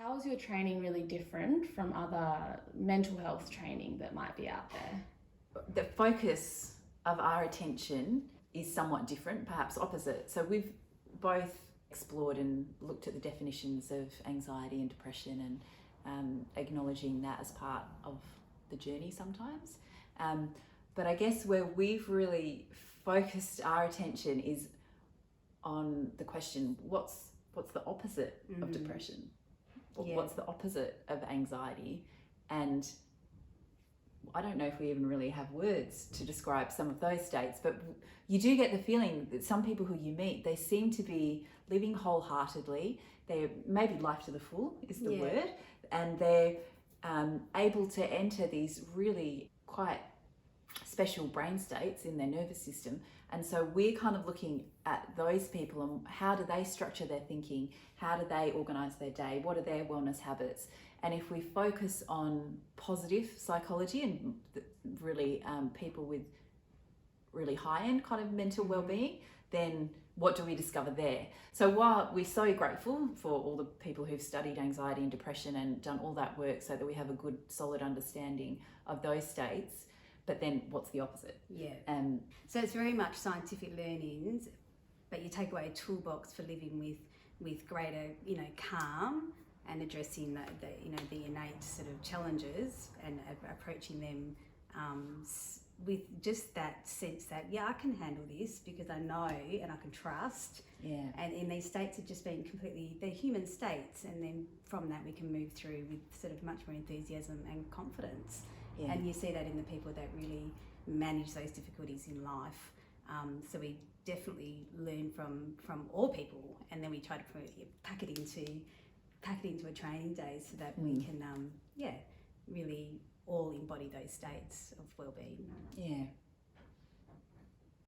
How is your training really different from other mental health training that might be out there? The focus of our attention is somewhat different, perhaps opposite. So we've both explored and looked at the definitions of anxiety and depression and acknowledging that as part of the journey sometimes. But I guess where we've really focused our attention is on the question, what's the opposite of depression? Yeah. What's the opposite of anxiety? And I don't know if we even really have words to describe some of those states, but you do get the feeling that some people who you meet, they seem to be living wholeheartedly. They're maybe life to the full is the word, and they're able to enter these really quite special brain states in their nervous system. And so we're kind of looking at those people and how do they structure their thinking? How do they organise their day? What are their wellness habits? And if we focus on positive psychology and really people with really high-end kind of mental well-being, then what do we discover there? So while we're so grateful for all the people who've studied anxiety and depression and done all that work so that we have a good solid understanding of those states, but then what's the opposite? Yeah. So it's very much scientific learnings, but you take away a toolbox for living with greater, calm and addressing the innate sort of challenges and approaching them with just that sense that, I can handle this because I know and I can trust. Yeah. And in these states of just being they're human states, and then from that we can move through with sort of much more enthusiasm and confidence. Yeah. And you see that in the people that really manage those difficulties in life. So we definitely learn from all people, and then we try to pack it into a training day so that we can really all embody those states of well-being. Yeah.